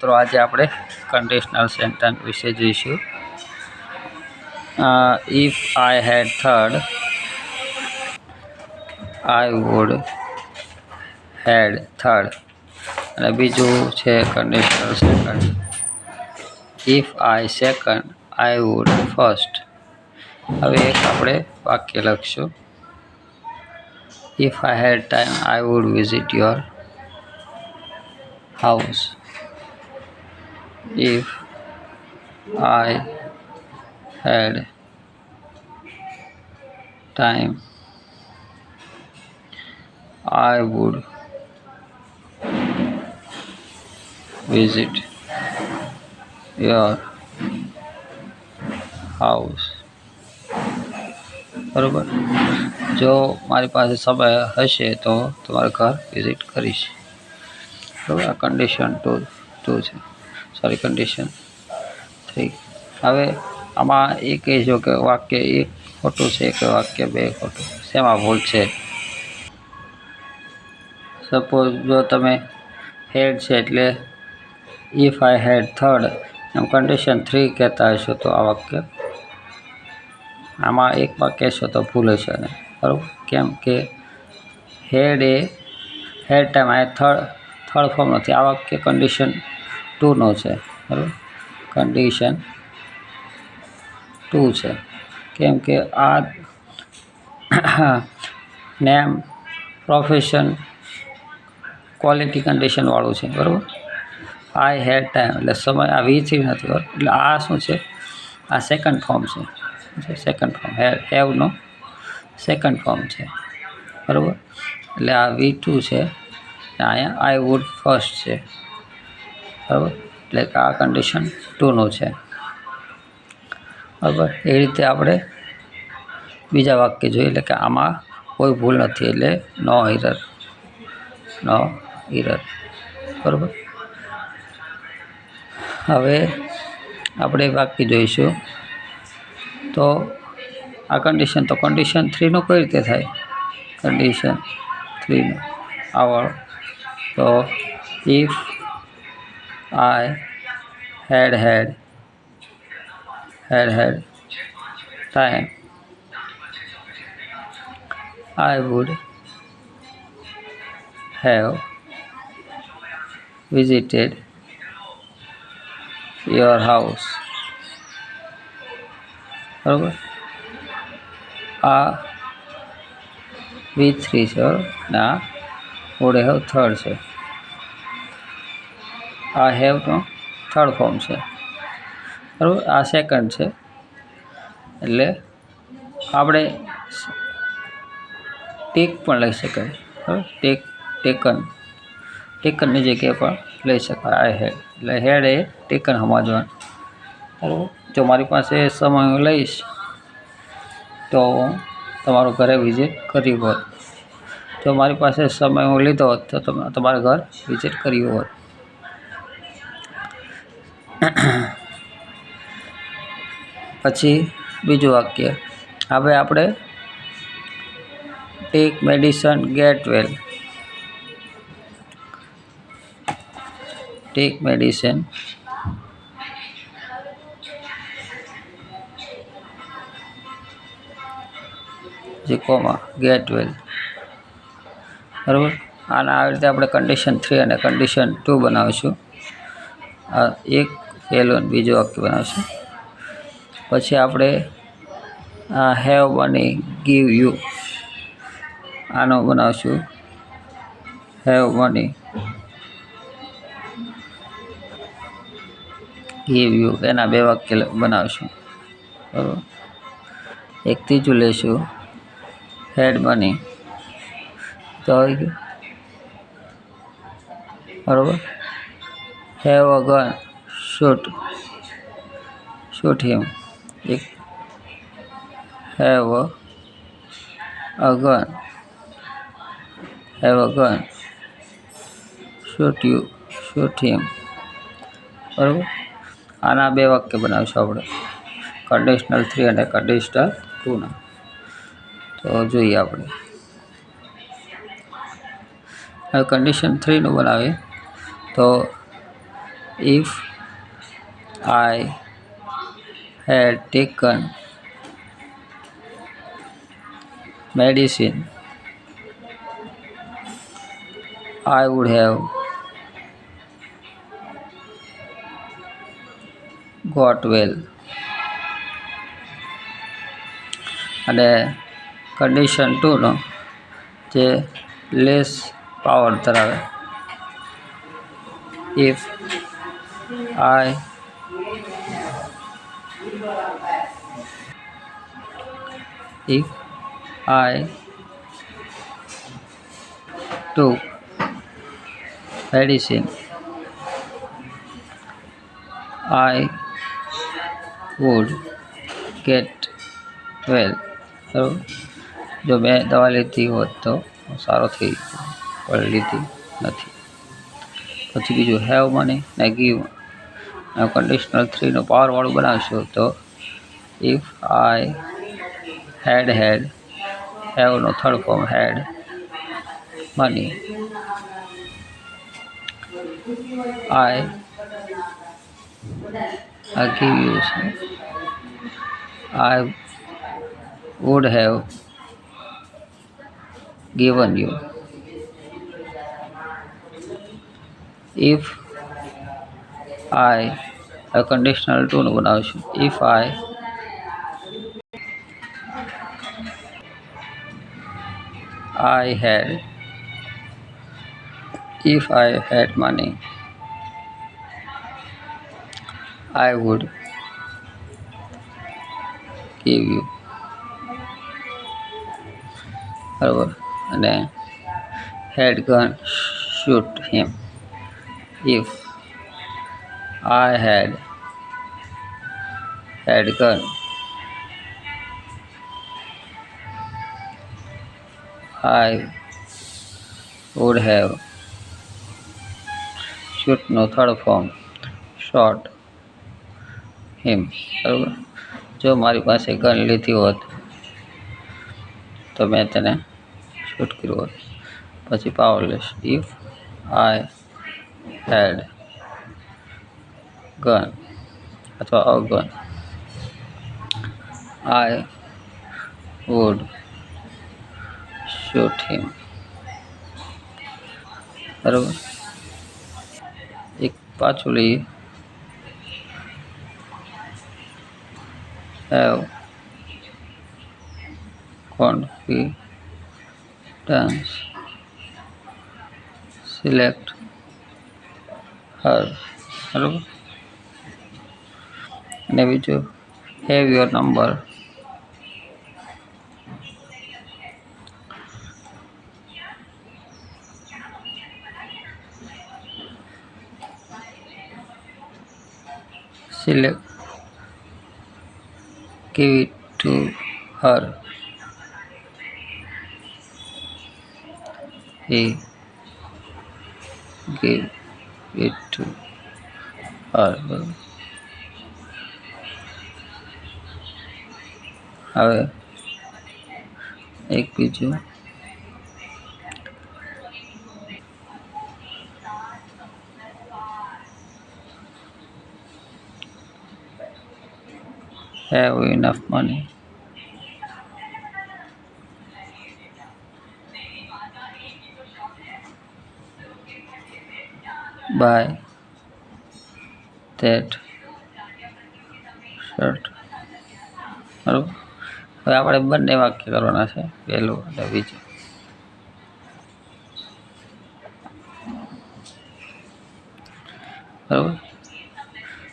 મિત્રો આજે આપણે કંડિશનલ સેન્ટેન્સ વિશે જોઈશું. If I had third I would had third. અને બીજું છે conditional second. If I second I would first. હવે એક આપણે વાક્ય લખશું. If I had time I would visit your house. If I had time, I would visit your house. બરોબર. જો મારી પાસે સમય હશે તો તમારા ઘર વિઝિટ કરીશ. બરાબર. આ કન્ડિશન 2 છે, સોરી કન્ડિશન 3. હવે આમાં એ કહીશું કે વાક્ય એક ખોટું છે કે વાક્ય બે ખોટું, શેમાં ભૂલ છે. સપોઝ જો તમે હેડ છે એટલે ઇફ આઈ હેડ થર્ડ એમ કન્ડિશન 3 કહેતા હશો તો આ વાક્ય આમાં એક વાક્ય હશો તો ભૂલ હશે ને. બરાબર. કેમ કે હેડ ટાઈમ આ થર્ડ ફોર્મ નથી. આ વાક્ય કન્ડિશન 2 નો છે. બરાબર. કન્ડિશન 2 છે. કેમ કે આ નેમ પ્રોફેશન ક્વોલિટી કન્ડિશન વાળું છે. બરાબર. આઈ હેડ ટાઈમ એટલે સમય આ V3 નથી. બરાબર. એટલે આ શું છે, આ સેકન્ડ ફોર્મ છે. સેકન્ડ ફોર્મ હેવનો સેકન્ડ ફોર્મ છે. બરાબર. એટલે આ V2 છે. અહીંયા આઈ વુડ ફર્સ્ટ છે. બરાબર. એટલે કે આ કન્ડિશન 2 નો છે. બરાબર. એ રીતે આપણે બીજા વાક્ય જોઈએ એટલે કે આમાં કોઈ ભૂલ નથી એટલે નો એરર. બરાબર. હવે આપણે વાક્ય જોઈશું તો આ કન્ડિશન 3 નો કઈ રીતે થાય. કન્ડિશન 3 નો આવડ તો if I had time I would have visited your house. બરાબર. આ V3 છે ને આ would have થર્ડ છે. આ હેવ નો થર્ડ ફોર્મ છે. બરાબર. આ સેકન્ડ છે એટલે આપણે ટેક પણ લઈ શકાય. બરાબર. ટેકનની જગ્યાએ પણ લઈ શકાય. આઈ હેડ એટલે હેડ એ ટેકન સમજવાનું. બરાબર. જો મારી પાસે સમય હું લઈશ તો તમારું ઘરે વિઝિટ કર્યું હોત. જો મારી પાસે સમય હું લીધો હોત તો તમારા ઘર વિઝિટ કર્યું હોત. પછી બીજું વાક્ય. હવે આપણે ટેક મેડિસન ગેટ વેલ. ટેક મેડિસન ગેટ વેલ. બરાબર. આના આવી રીતે આપણે કન્ડિશન 3 અને કન્ડિશન 2 બનાવીશું. આ એક પહેલું બીજું વાક્ય બનાવીશું. પછી આપણે હેવ મની ગીવ યુ આનો બનાવશું. હેવ મની ગીવ યુ એના બે વાક્ય બનાવશું. બરાબર. એક ત્રીજું લઈશું હેડ મની તો આવી ગયું. બરાબર. હેવ અ ગન શૂટ હિમ. એક હેવ અ ગન શૂટ હિમ. બરાબર. આના બે વાક્ય બનાવીશું આપણે કંડિશનલ 3 અને કંડિશનલ 2 ના. તો જોઈએ આપણે હવે કંડિશન 3 નું બનાવીએ તો if I had taken medicine, I would have got well. અને કન્ડિશન 2નો જે લેસ પાવર ધરાવે, if I if I took medicine, I would get well. બરાબર, જો મેં દવા લીધી હોત તો હું સારો થઈ ગયો, પણ લીધી નથી. પછી બીજું હેવ મની ને ગીવ, કન્ડિશનલ 3નો પાવરવાળું બનાવશો તો ઇફ આઈ હેડ હેવનો third form had money, I give you, I would have given you. If I conditional 2નું બનાવશું, if I had money, I would give you. બરાબર, અને had gun shoot him, if I had gun, I would have shoot નો third form shot him. બરાબર, જો મારી પાસે gun લીધી હોત તો મેં તેને શૂટ કર્યું હોત. પછી powerless, if I head gun અથવા અ ગન, આઈ વુડ શૂટ હિમ. બરાબર, એક પાછું લઈએ. હેવ કોન્ફિડન્સ, સિલેક્ટ હર. બરાબર, અને બીજું have your number, select, give it to her, he gave it to her. હવે એક બીજું have enough money, buy that shirt. બરાબર, હવે આપણે બંને વાક્ય કરવાના છે, પહેલું અને બીજું. બરાબર,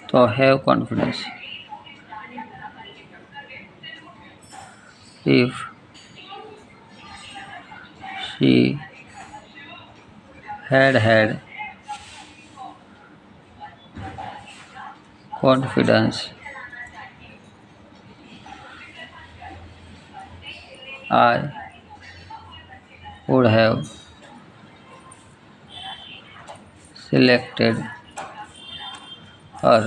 તો have confidence, if she had confidence, I would have selected her.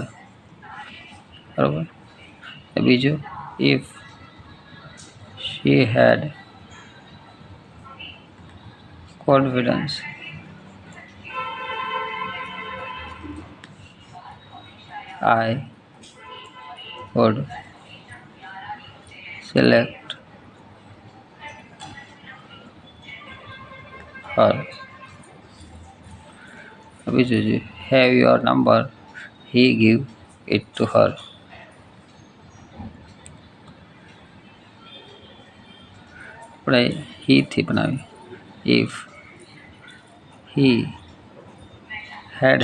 બરાબર, બીજું if she had confidence, I would select her. બીજું છે have your number. He give it to her. આપણે he થી બનાવી. If he had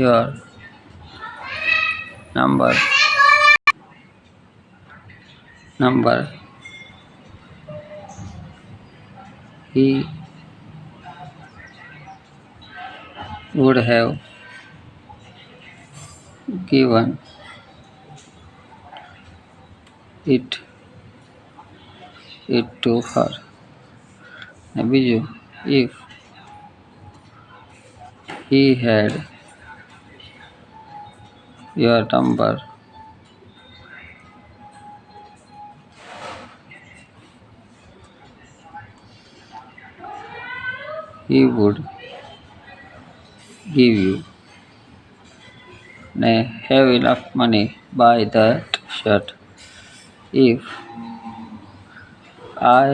your number he would have given it to her. ને બીજું if he had your number he would give you ને have enough money buy that shirt. If I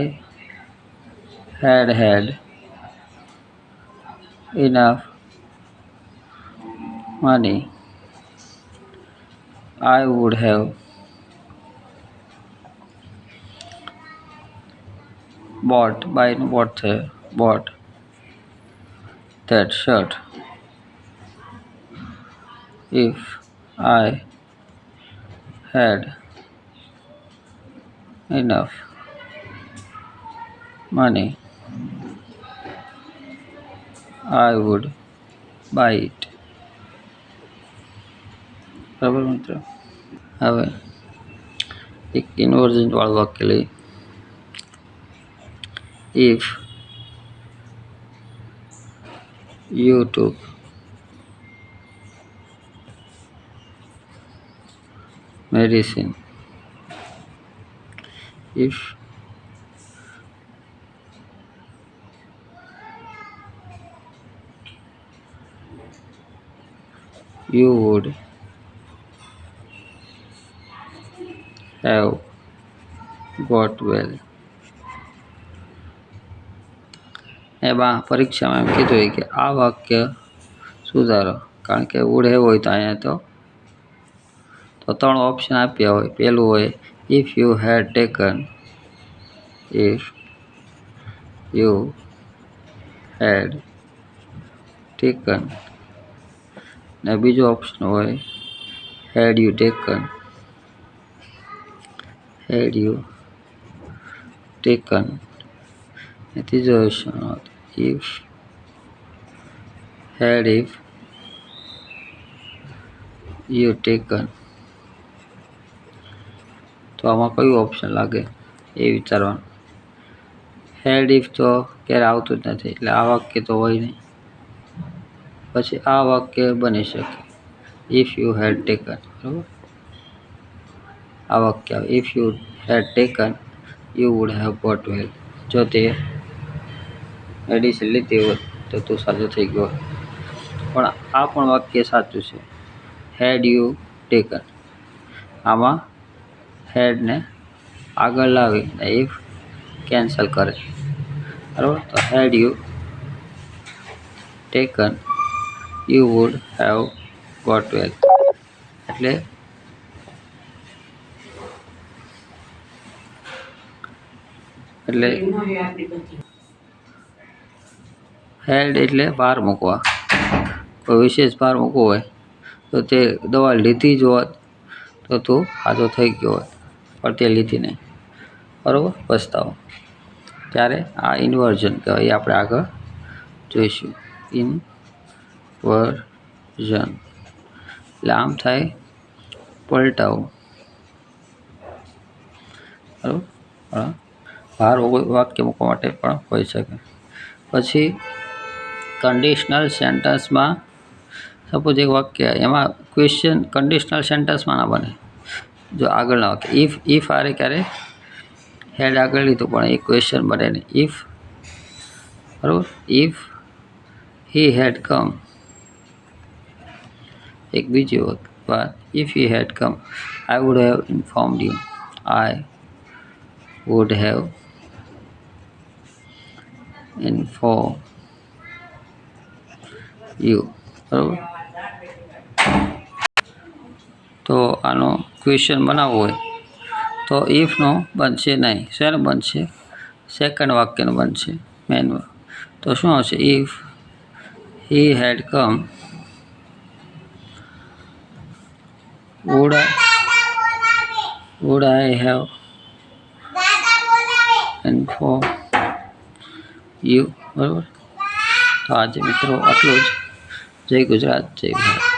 had enough money I would have bought that shirt. If I had enough money I would buy it. બરાબર મિત્રો. હવે એક inversion વાળું વાક્ય લઈ. If you took medicine, if you would have got well. એમાં પરીક્ષામાં એમ કીધું હોય કે આ વાક્ય સુધારો, કારણ કે વુડ હેવ હોય તો અહીંયા તો 3 ઓપ્શન આપ્યા હોય. પહેલું હોય if you had taken, ને બીજો ઓપ્શન હોય had you taken, ને ત્રીજો ઓપ્શન if you taken. તો આમાં કયું ઓપ્શન લાગે એ વિચારવાનું. had if તો ક્યારે આવતું જ નથી, એટલે આ વાક્ય તો હોય નહીં. પછી આ વાક્ય બની શકે if you had taken. બરાબર, આ વાક્ય આવે if you had taken you would have got well. જો તે મેડિસિન લીધી હોત તો તું સાજો થઈ ગયો. પણ આ પણ વાક્ય સાચું છે. had you taken, આમાં had ને આગળ લાવી ને if કેન્સલ કરે. બરાબર, તો had you taken you would have got well. એટલે હેડ એટલે ભાર મૂકવા. કોઈ વિશેષ ભાર મૂકવો હોય તો તે દવા લીધી જ હોત તો તું સાજો થઈ ગયો હોત, પણ તે લીધી નહીં. બરાબર, પસ્તાવો. ત્યારે આ ઇન્વર્ઝન કહેવાય. એ આપણે આગળ જોઈશું. ઇન્વર્ઝન એટલે આમ થાય પલટાવું. બરાબર, ભાર વાક્ય મૂકવા માટે પણ હોઈ શકે. પછી કન્ડિશનલ સેન્ટેન્સમાં સપોઝ એક વાક્ય એમાં ક્વેશ્ચન કન્ડિશનલ સેન્ટેન્સમાં ના બને. જો આગળના વાક્ય ઇફ આરે ક્યારે હેડ આગળ લીધું પણ એ ક્વેશ્ચન બને નહીં. બરાબર, ઇફ હી હેડ કમ એક બીજી વાત, if he had come I would have informed you. I would have inform you. બરાબર. તો આનો ક્વેશ્ચન બનાવવો હોય તો ઇફનો બનશે નહીં. શેનું બનશે? સેકન્ડ વાક્યનું બનશે. મેન તો શું આવશે? If he had come would I have informed you. બરાબર. તો આજે મિત્રો આટલું જ. જય ગુજરાત, જય ભારત.